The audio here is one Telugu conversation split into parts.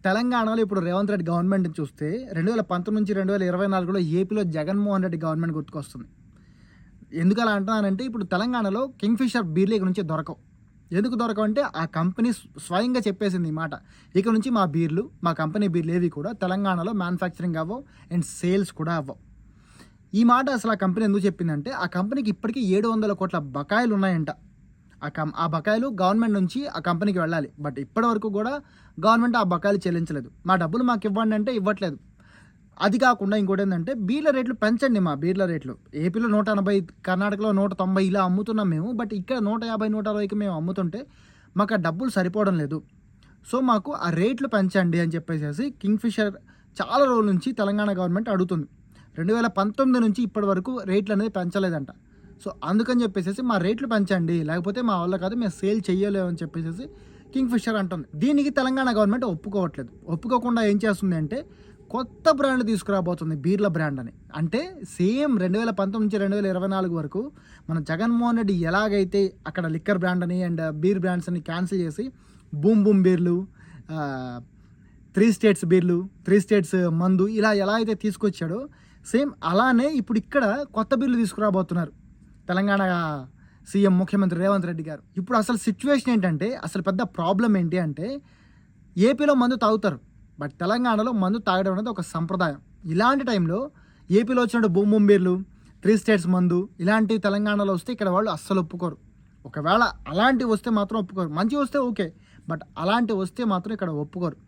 తెలంగాణలో ఇప్పుడు రేవంత్ రెడ్డి గవర్నమెంట్ని చూస్తే 2019 నుంచి 2024లో ఏపీలో జగన్మోహన్ రెడ్డి గవర్నమెంట్ గుర్తుకొస్తుంది. ఎందుకు అలా అంటున్నానంటే ఇప్పుడు తెలంగాణలో కింగ్ఫిషర్ బీర్లు ఇక నుంచి దొరకవు. ఎందుకు దొరకవంటే ఆ కంపెనీ స్వయంగా చెప్పేసింది ఈ మాట. ఇక నుంచి మా కంపెనీ బీర్లు ఏవి కూడా తెలంగాణలో మ్యానుఫ్యాక్చరింగ్ అవ్వవు అండ్ సేల్స్ కూడా అవ్వవు. ఈ మాట అసలు ఆ కంపెనీ ఎందుకు చెప్పిందంటే ఆ కంపెనీకి ఇప్పటికీ 700 కోట్ల బకాయిలు ఉన్నాయంట. ఆ బకాయిలు గవర్నమెంట్ నుంచి ఆ కంపెనీకి వెళ్ళాలి. బట్ ఇప్పటి వరకు కూడా గవర్నమెంట్ ఆ బకాయిలు చెల్లించలేదు. మా డబ్బులు మాకు ఇవ్వండి అంటే ఇవ్వట్లేదు. అది కాకుండా ఇంకోటి ఏంటంటే బీర్ల రేట్లు పెంచండి. మా బీర్ల రేట్లు ఏపీలో 180, కర్ణాటకలో 190 ఇలా అమ్ముతున్నాం మేము. బట్ ఇక్కడ 150, 160కి మేము అమ్ముతుంటే మాకు ఆ డబ్బులు సరిపోవడం లేదు. సో మాకు ఆ రేట్లు పెంచండి అని చెప్పేసి కింగ్ఫిషర్ చాలా రోజుల నుంచి తెలంగాణ గవర్నమెంట్ అడుగుతుంది. 2019 నుంచి ఇప్పటి వరకు రేట్లు అనేది పెంచలేదంట. సో అందుకని చెప్పేసి మా రేట్లు పెంచండి, లేకపోతే మా వల్ల కాదు, మేము సేల్ చేయలేము అని చెప్పేసి కింగ్ఫిషర్ అంటుంది. దీనికి తెలంగాణ గవర్నమెంట్ ఒప్పుకోవట్లేదు. ఒప్పుకోకుండా ఏం చేస్తుంది అంటే కొత్త బ్రాండ్ తీసుకురాబోతుంది, బీర్ల బ్రాండ్ అని. అంటే సేమ్ 2019 నుంచి 2024 వరకు మన జగన్మోహన్ రెడ్డి ఎలాగైతే అక్కడ లిక్కర్ బ్రాండ్ అని అండ్ బీర్ బ్రాండ్స్ అని క్యాన్సిల్ చేసి బూమ్ బూమ్ బీర్లు, 3 స్టేట్స్ బీర్లు, 3 స్టేట్స్ మందు ఇలా ఎలా అయితే తీసుకొచ్చాడో సేమ్ అలానే ఇప్పుడు ఇక్కడ కొత్త బీర్లు తీసుకురాబోతున్నారు తెలంగాణ సీఎం ముఖ్యమంత్రి రేవంత్ రెడ్డి గారు. ఇప్పుడు అసలు సిచ్యువేషన్ ఏంటంటే అసలు పెద్ద ప్రాబ్లం ఏంటి అంటే ఏపీలో మందు తాగుతారు, బట్ తెలంగాణలో మందు తాగడం అనేది ఒక సంప్రదాయం. ఇలాంటి టైంలో ఏపీలో వచ్చినట్టు బూమ్ బూమ్ బీర్లు, 3 స్టేట్స్ మందు ఇలాంటివి తెలంగాణలో వస్తే ఇక్కడ వాళ్ళు అస్సలు ఒప్పుకోరు. ఒకవేళ అలాంటివి వస్తే మాత్రం ఒప్పుకోరు. మంచి వస్తే ఓకే, బట్ అలాంటివి వస్తే మాత్రం ఇక్కడ ఒప్పుకోరు.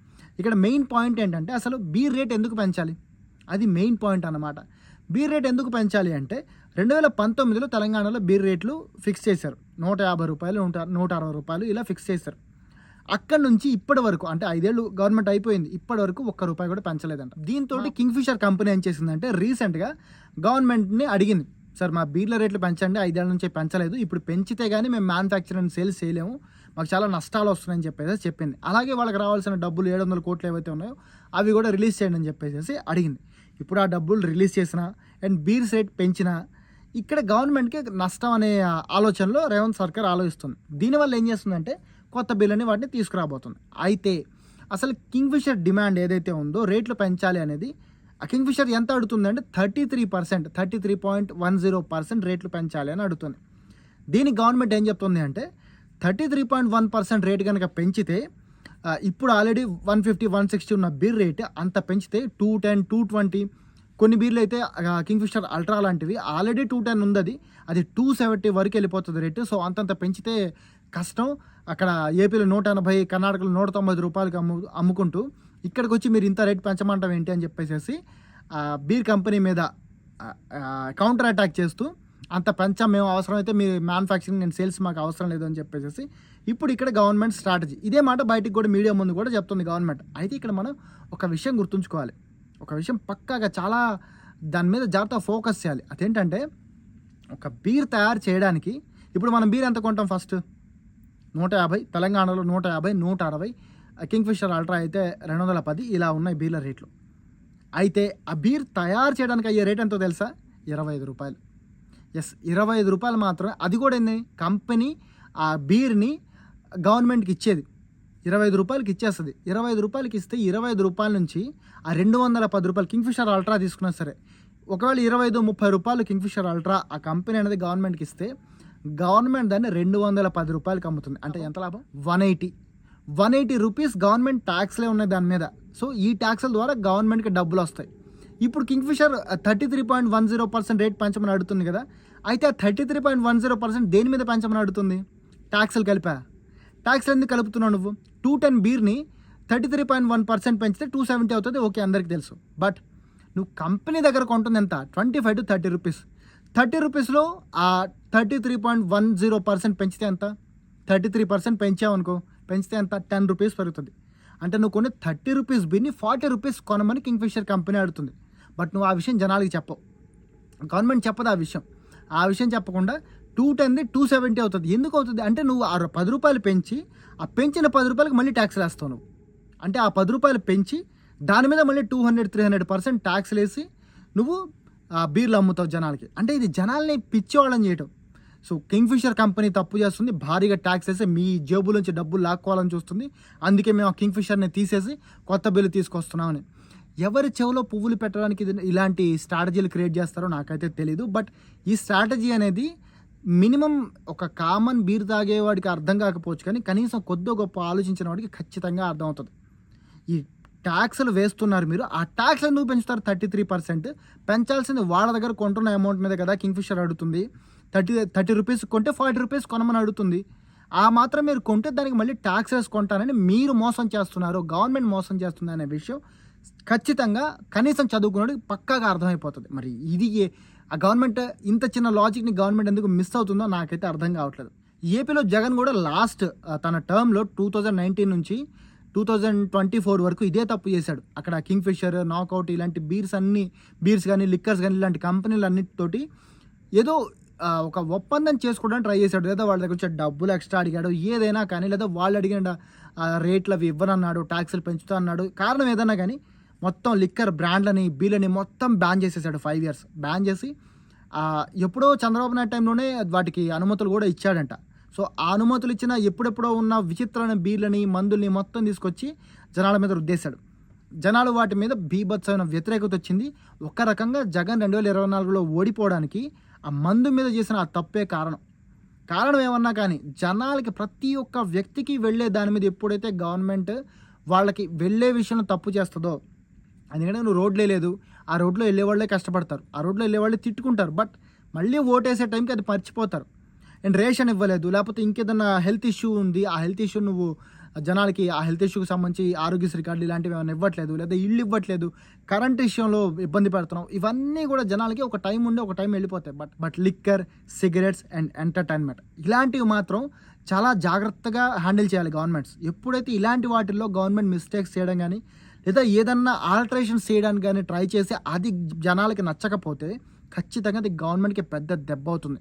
ఇక్కడ మెయిన్ పాయింట్ ఏంటంటే అసలు బీర్ రేట్ ఎందుకు పెంచాలి, అది మెయిన్ పాయింట్ అన్నమాట. బీర్ రేట్ ఎందుకు పెంచాలి అంటే 2019లో తెలంగాణలో బీర్ రేట్లు ఫిక్స్ చేశారు. 150 రూపాయలు, 160 రూపాయలు ఇలా ఫిక్స్ చేశారు. అక్కడ నుంచి ఇప్పటి వరకు అంటే 5 ఏళ్ళు గవర్నమెంట్ అయిపోయింది, ఇప్పటి వరకు ₹1 కూడా పెంచలేదంట. దీంతో కింగ్ఫిషర్ కంపెనీ ఏం చేసిందంటే రీసెంట్గా గవర్నమెంట్ని అడిగింది, సార్ మా బీర్ల రేట్లు పెంచండి, 5 ఏళ్ళ నుంచి పెంచలేదు, ఇప్పుడు పెంచితే కానీ మేము మ్యానుఫ్యాక్చరింగ్ సేల్స్ చేయలేము, మాకు చాలా నష్టాలు వస్తున్నాయని చెప్పేసి చెప్పింది. అలాగే వాళ్ళకి రావాల్సిన డబ్బులు 700 కోట్లు ఏవైతే ఉన్నాయో అవి కూడా రిలీజ్ చేయండి అని చెప్పేసి అడిగింది. ఇప్పుడు ఆ డబ్బులు రిలీజ్ చేసిన అండ్ బీర్స్ రేట్ పెంచిన ఇక్కడ గవర్నమెంట్కి నష్టం అనే ఆలోచనలో రేవంత్ సర్కార్ ఆలోచిస్తుంది. దీనివల్ల ఏం చేస్తుందంటే కొత్త బిల్లుని వాటిని తీసుకురాబోతుంది. అయితే అసలు కింగ్ఫిషర్ డిమాండ్ ఏదైతే ఉందో రేట్లు పెంచాలి అనేది ఆ కింగ్ఫిషర్ ఎంత అడుగుతుందంటే 33% రేట్లు పెంచాలి అని అడుగుతుంది. దీనికి గవర్నమెంట్ ఏం చెప్తుంది అంటే 33.1% రేట్ కనుక పెంచితే ఇప్పుడు ఆల్రెడీ 150, 160 ఉన్న బీర్ రేట్ అంత పెంచితే 210, 220 కొన్ని బీర్లు అయితే కింగ్ఫిషర్ అల్ట్రా లాంటివి ఆల్రెడీ 210 ఉంది, అది 270 వరకు వెళ్ళిపోతుంది రేటు. సో అంతంత పెంచితే కష్టం. అక్కడ ఏపీలో 180, కర్ణాటకలో 190 రూపాయలకి అమ్ముకుంటూ ఇక్కడికి వచ్చి మీరు ఇంత రేట్ పెంచమంటాం ఏంటి అని చెప్పేసి బీర్ కంపెనీ మీద కౌంటర్ అటాక్ చేస్తూ అంత పెంచాం మేము, అవసరమైతే మీ మ్యానుఫ్యాక్చరింగ్ అండ్ సేల్స్ మాకు అవసరం లేదు అని చెప్పేసి ఇప్పుడు ఇక్కడ గవర్నమెంట్ స్ట్రాటజీ. ఇదే మాట బయటికి కూడా మీడియా ముందు కూడా చెప్తుంది గవర్నమెంట్. అయితే ఇక్కడ మనం ఒక విషయం గుర్తుంచుకోవాలి, ఒక విషయం పక్కాగా చాలా దాని మీద జాగ్రత్తగా ఫోకస్ చేయాలి. అదేంటంటే ఒక బీర్ తయారు చేయడానికి ఇప్పుడు మనం బీర్ ఎంత కొంటాం, ఫస్ట్ 150, తెలంగాణలో 150, 160, కింగ్ఫిషర్ అల్ట్రా అయితే 210 ఇలా ఉన్నాయి బీర్ల రేట్లు. అయితే ఆ బీర్ తయారు చేయడానికి అయ్యే రేట్ ఎంతో తెలుసా, ₹25. ఎస్, ₹25 మాత్రమే. అది కూడా ఏంది, కంపెనీ ఆ బీర్ని గవర్నమెంట్కి ఇచ్చేది ₹25 ఇచ్చేస్తుంది. ₹25 ఇస్తే ₹25 నుంచి ఆ ₹210 కింగ్ఫిషర్ అల్ట్రా తీసుకున్నా సరే, ఒకవేళ 25, 30 కింగ్ఫిషర్ అల్ట్రా ఆ కంపెనీ అనేది గవర్నమెంట్కి ఇస్తే గవర్నమెంట్ దాన్ని ₹210 అమ్ముతుంది. అంటే ఎంత లాభం, 180 రూపీస్ గవర్నమెంట్ ట్యాక్స్లే ఉన్నాయి దాని మీద. సో ఈ ట్యాక్స్ల ద్వారా గవర్నమెంట్కి డబ్బులు వస్తాయి. ఇప్పుడు కింగ్ఫిషర్ 33.10% రేట్ పెంచమని అడుగుతుంది కదా. అయితే ఆ 33.10% దేని మీద పెంచమని అడుగుతుంది, ట్యాక్స్లు కలిపా. ట్యాక్స్లు ఎందుకు కలుపుతున్నావు నువ్వు? 210 బీర్ని 33.1% పెంచితే 270 అవుతుంది, ఓకే అందరికీ తెలుసు. బట్ నువ్వు కంపెనీ దగ్గర కొంటుంది ఎంత, 25 to 30 రూపీస్. 30 రూపీస్లో ఆ 33.10% పెంచితే ఎంత, 33% పెంచావనుకో, పెంచితే ఎంత, 10 రూపీస్ పెరుగుతుంది. అంటే నువ్వు కొన్ని 30 రూపీస్ బీర్ని 40 రూపీస్ కొనమని కింగ్ఫిషర్ కంపెనీ అడుగుతుంది. బట్ నువ్వు ఆ విషయం జనాలకి చెప్పవు, గవర్నమెంట్ చెప్పదు ఆ విషయం చెప్పకుండా 210ది 270 అవుతుంది. ఎందుకు అవుతుంది అంటే నువ్వు ఆ ₹10 పెంచి ఆ పెంచిన ₹10 మళ్ళీ ట్యాక్స్ వేస్తావు నువ్వు. అంటే ఆ ₹10 పెంచి దాని మీద మళ్ళీ 200-300% ట్యాక్స్లు వేసి నువ్వు బీర్లు అమ్ముతావు జనాలకి. అంటే ఇది జనాల్ని పిచ్చివాళ్ళని చేయటం. సో కింగ్ఫిషర్ కంపెనీ తప్పు చేస్తుంది, భారీగా ట్యాక్స్ వేసి మీ జేబులోంచి డబ్బులు లాక్కోవాలని చూస్తుంది. అందుకే మేము ఆ కింగ్ఫిషర్ని తీసేసి కొత్త బిల్లు తీసుకొస్తున్నామని. ఎవరి చెవిలో పువ్వులు పెట్టడానికి ఇలాంటి స్ట్రాటజీలు క్రియేట్ చేస్తారో నాకైతే తెలీదు. బట్ ఈ స్ట్రాటజీ అనేది మినిమం ఒక కామన్ బీర్ తాగేవాడికి అర్థం కాకపోవచ్చు, కానీ కనీసం కొద్దో గొప్ప ఆలోచించిన వాడికి ఖచ్చితంగా అర్థమవుతుంది. ఈ ట్యాక్స్లు వేస్తున్నారు మీరు, ఆ ట్యాక్స్ ఎందుకు పెంచుతారు? 33% పెంచాల్సింది వాళ్ళ దగ్గర కొంటున్న అమౌంట్ మీద కదా. కింగ్ఫిషర్ అడుగుతుంది 30 రూపీస్ కొంటే 40 రూపీస్ కొనమని అడుగుతుంది. ఆ మాత్రం మీరు కొంటే దానికి మళ్ళీ ట్యాక్స్ వేసుకుంటారని మీరు మోసం చేస్తున్నారు, గవర్నమెంట్ మోసం చేస్తుంది అనే విషయం ఖచ్చితంగా కనీసం చదువుకున్నాడు పక్కాగా అర్థమైపోతుంది. మరి ఇది ఆ గవర్నమెంట్ ఇంత చిన్న లాజిక్ని గవర్నమెంట్ ఎందుకు మిస్ అవుతుందో నాకైతే అర్థం కావట్లేదు. ఏపీలో జగన్ కూడా లాస్ట్ తన టర్మ్లో 2019 నుంచి 2024 వరకు ఇదే తప్పు చేశాడు. అక్కడ కింగ్ఫిషర్, నాకౌట్ ఇలాంటి బీర్స్ కానీ లిక్కర్స్ కానీ ఇలాంటి కంపెనీలు అన్నిటితోటి ఏదో ఒక ఒప్పందం చేసుకోవడానికి ట్రై చేశాడు. లేదా వాళ్ళ దగ్గర వచ్చే డబ్బులు ఎక్స్ట్రా అడిగాడు, ఏదైనా కానీ, లేదా వాళ్ళు అడిగిన రేట్లు అవి ఇవ్వనన్నాడు, ట్యాక్సులు పెంచుతా అన్నాడు. కారణం ఏదన్నా కానీ మొత్తం లిక్కర్ బ్రాండ్లని బీర్లని మొత్తం బ్యాన్ చేసేసాడు. 5 years బ్యాన్ చేసి ఎప్పుడో చంద్రబాబు నాయుడు టైంలోనే వాటికి అనుమతులు కూడా ఇచ్చాడంట. సో ఆ అనుమతులు ఇచ్చిన ఎప్పుడెప్పుడో ఉన్న విచిత్రమైన బీర్లని మందుల్ని మొత్తం తీసుకొచ్చి జనాల మీద రుద్దేశాడు. జనాలు వాటి మీద బీభత్సమైన వ్యతిరేకత వచ్చింది. ఒక రకంగా జగన్ 2024లో ఓడిపోవడానికి ఆ మందు మీద చేసిన ఆ తప్పే కారణం ఏమన్నా కానీ జనాలకి ప్రతి ఒక్క వ్యక్తికి వెళ్ళే దాని మీద ఎప్పుడైతే గవర్నమెంట్ వాళ్ళకి వెళ్ళే విషయంలో తప్పు చేస్తుందో, ఎందుకంటే నువ్వు రోడ్లే లేదు, ఆ రోడ్లో వెళ్ళేవాళ్ళే కష్టపడతారు, ఆ రోడ్లో వెళ్ళేవాళ్ళే తిట్టుకుంటారు, బట్ మళ్ళీ ఓటేసే టైంకి అది మర్చిపోతారు. అండ్ రేషన్ ఇవ్వలేదు, లేకపోతే ఇంకేదన్నా హెల్త్ ఇష్యూ ఉంది, ఆ హెల్త్ ఇష్యూ నువ్వు జనాలకి ఆ హెల్త్ ఇష్యూకి సంబంధించి ఆరోగ్యశ్రీ కార్డులు ఇలాంటివి ఏమైనా ఇవ్వట్లేదు, లేదా ఇల్లు ఇవ్వట్లేదు, కరెంట్ విషయంలో ఇబ్బంది పెడుతున్నాం, ఇవన్నీ కూడా జనాలకి ఒక టైం ఉండి ఒక టైం వెళ్ళిపోతాయి. But liquor, cigarettes and entertainment ఇలాంటివి మాత్రం చాలా జాగ్రత్తగా హ్యాండిల్ చేయాలి గవర్నమెంట్స్. ఎప్పుడైతే ఇలాంటి వాటిల్లో గవర్నమెంట్ మిస్టేక్స్ చేయడం కానీ, లేదా ఏదన్నా ఆల్టరేషన్స్ చేయడానికి కానీ ట్రై చేసి అది జనాలకి నచ్చకపోతే ఖచ్చితంగా అది గవర్నమెంట్కి పెద్ద దెబ్బ అవుతుంది.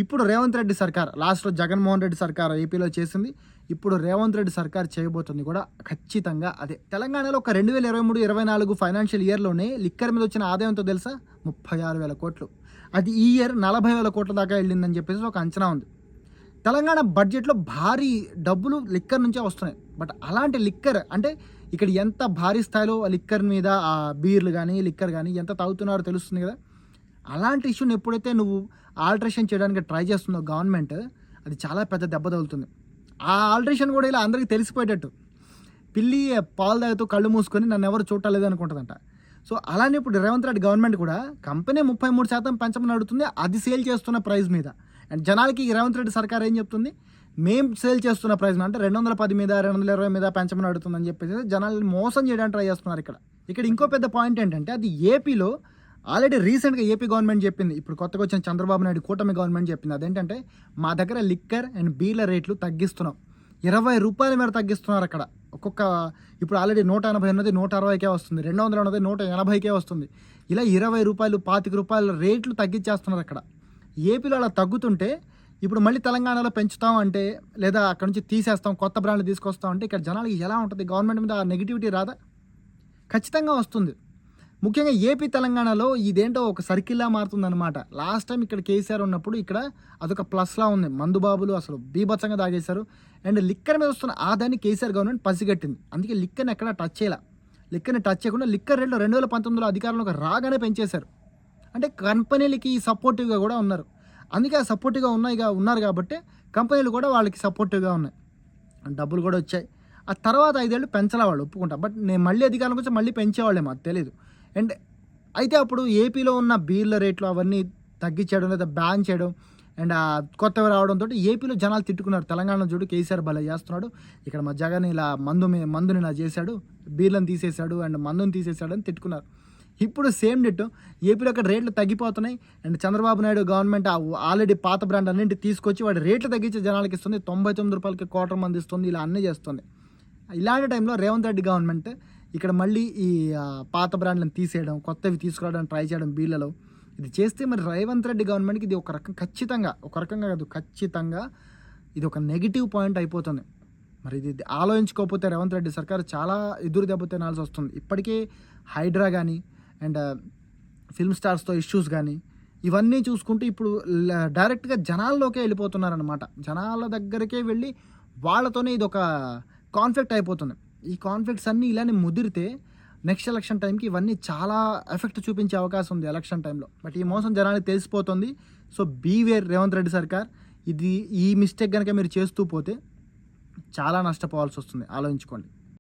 ఇప్పుడు రేవంత్ రెడ్డి సర్కార్, లాస్ట్లో జగన్మోహన్ రెడ్డి సర్కార్ ఏపీలో చేసింది, ఇప్పుడు రేవంత్ రెడ్డి సర్కార్ చేయబోతుంది కూడా ఖచ్చితంగా అదే. తెలంగాణలో ఒక 2023-24 ఫైనాన్షియల్ ఇయర్లోనే లిక్కర్ మీద వచ్చిన ఆదాయంతో తెలుసా 36,000 కోట్లు. అది ఈ ఇయర్ 40,000 కోట్ల దాకా వెళ్ళిందని చెప్పేసి ఒక అంచనా ఉంది. తెలంగాణ బడ్జెట్లో భారీ డబ్బులు లిక్కర్ నుంచే వస్తున్నాయి. బట్ అలాంటి లిక్కర్ అంటే ఇక్కడ ఎంత భారీ స్థాయిలో లిక్కర్ మీద ఆ బీర్లు కానీ లిక్కర్ కానీ ఎంత తాగుతున్నారో తెలుస్తుంది కదా. అలాంటి ఇష్యూని ఎప్పుడైతే నువ్వు ఆల్టరేషన్ చేయడానికి ట్రై చేస్తుందో గవర్నమెంట్, అది చాలా పెద్ద దెబ్బ తగులుతుంది. ఆ ఆల్టరేషన్ కూడా ఇలా అందరికీ తెలిసిపోయేటట్టు, పిల్లి పాలు తాగుతూ కళ్ళు మూసుకొని నన్ను ఎవరు చూడలేదు అనుకుంటుందంట. సో అలానే ఇప్పుడు రేవంత్ రెడ్డి గవర్నమెంట్ కూడా కంపెనీ 33% పెంచమని అడుగుతుంది, అది సేల్ చేస్తున్న ప్రైస్ మీద. అండ్ జనాలకి రేవంత్ రెడ్డి సర్కార్ ఏం చెప్తుంది, మేము సేల్ చేస్తున్న ప్రైస్ అంటే 210 మీద 220 మీద పెంచమని అడుగుతుందని చెప్పేసి జనాల్ని మోసం చేయడానికి ట్రై చేస్తున్నారు. ఇక్కడ ఇంకో పెద్ద పాయింట్ ఏంటంటే, అది ఏపీలో ఆల్రెడీ రీసెంట్గా ఏపీ గవర్నమెంట్ చెప్పింది, ఇప్పుడు కొత్తగా వచ్చిన చంద్రబాబు నాయుడు కూటమి గవర్నమెంట్ చెప్పింది. అదేంటంటే, మా దగ్గర లిక్కర్ అండ్ బీర్ల రేట్లు తగ్గిస్తున్నాం, 20 రూపాయల మేర తగ్గిస్తున్నారు. అక్కడ ఒక్కొక్క ఇప్పుడు ఆల్రెడీ 180 ఉన్నది 160కే వస్తుంది, 200 ఉన్నది 180కే వస్తుంది. ఇలా 20 రూపాయలు 25 రూపాయల రేట్లు తగ్గించేస్తున్నారు అక్కడ. ఏపీలో అలా తగ్గుతుంటే ఇప్పుడు మళ్ళీ తెలంగాణలో పెంచుతాం అంటే, లేదా అక్కడ నుంచి తీసేస్తాం కొత్త బ్రాండ్లు తీసుకొస్తాం అంటే ఇక్కడ జనాలకి ఎలా ఉంటుంది? గవర్నమెంట్ మీద ఆ నెగిటివిటీ రాదా? ఖచ్చితంగా వస్తుంది. ముఖ్యంగా ఏపీ తెలంగాణలో ఇదేంటో ఒక సర్కిల్లా మారుతుందన్నమాట. లాస్ట్ టైం ఇక్కడ కేసీఆర్ ఉన్నప్పుడు ఇక్కడ అదొక ప్లస్లా ఉంది, మందుబాబులు అసలు బీభత్సంగా తాగేశారు. అండ్ లిక్కర్ మీద వస్తున్న ఆదాయాన్ని కేసీఆర్ గవర్నమెంట్ పసిగట్టింది, అందుకే లిక్కర్ని ఎక్కడ టచ్ చేయాల. లిక్కర్ని టచ్ చేయకుండా లిక్కర్ రేట్లు 2019లో అధికారంలోకి రాగానే పెంచేశారు. అంటే కంపెనీలకి సపోర్టివ్గా కూడా ఉన్నారు, అందుకే ఆ సపోర్టివ్గా ఉన్నారు కాబట్టి కంపెనీలు కూడా వాళ్ళకి సపోర్టివ్గా ఉన్నాయి, డబ్బులు కూడా వచ్చాయి. ఆ తర్వాత 5 ఏళ్ళు పెంచలే వాళ్ళు, ఒప్పుకుంటా. బట్ నేను మళ్ళీ అధికారంలోకి వచ్చి మళ్ళీ పెంచేవాళ్ళేమో అది తెలియదు. అండ్ అయితే అప్పుడు ఏపీలో ఉన్న బీర్ల రేట్లు అవన్నీ తగ్గించడం లేదా బ్యాన్ చేయడం అండ్ కొత్తవి రావడంతో ఏపీలో జనాలు తిట్టుకున్నారు. తెలంగాణలో చూడు కేసీఆర్ భలే చేస్తున్నాడు, ఇక్కడ మా జగన్ ఇలా మందుని ఇలా చేశాడు, బీర్లను తీసేశాడు అండ్ మందుని తీసేశాడు అని తిట్టుకున్నారు. ఇప్పుడు సేమ్ డిట్ ఏపీలో అక్కడ రేట్లు తగ్గిపోతున్నాయి. And Chandrababu Naidu government already పాత బ్రాండ్ అన్నింటి తీసుకొచ్చి వాడి రేట్లు తగ్గించి జనాలకి ఇస్తుంది, 99 రూపాయలకి క్వార్టర్ మంది ఇస్తుంది, ఇలా అన్నీ చేస్తుంది. ఇలాంటి టైంలో రేవంత్ రెడ్డి గవర్నమెంట్ ఇక్కడ మళ్ళీ ఈ పాత బ్రాండ్లను తీసేయడం, కొత్తవి తీసుకురావడానికి ట్రై చేయడం బీర్లలో, ఇది చేస్తే మరి రేవంత్ రెడ్డి గవర్నమెంట్కి ఇది ఒక రకంగా కాదు ఖచ్చితంగా ఇది ఒక నెగిటివ్ పాయింట్ అయిపోతుంది. మరి ఇది ఆలోచించుకోకపోతే రేవంత్ రెడ్డి సర్కారు చాలా ఎదురు దెబ్బ తినాల్సి వస్తుంది. ఇప్పటికే హైడ్రా కానీ అండ్ ఫిల్మ్ స్టార్స్తో ఇష్యూస్ కానీ ఇవన్నీ చూసుకుంటూ ఇప్పుడు డైరెక్ట్గా జనాల్లోకే వెళ్ళిపోతున్నారనమాట. జనాల దగ్గరికే వెళ్ళి వాళ్ళతోనే ఇదొక కాన్ఫ్లిక్ట్ అయిపోతుంది. ఈ కాన్ఫ్లిక్ట్స్ అన్నీ ఇలానే ముదిరితే నెక్స్ట్ ఎలక్షన్ టైంకి ఇవన్నీ చాలా ఎఫెక్ట్ చూపించే అవకాశం ఉంది ఎలక్షన్ టైంలో. బట్ ఈ మోసం జనానికి తెలిసిపోతుంది. సో బీవేర్ రేవంత్ రెడ్డి సర్కార్. ఈ మిస్టేక్ కనుక మీరు చేస్తూ పోతే చాలా నష్టపోవాల్సి వస్తుంది, ఆలోచించుకోండి.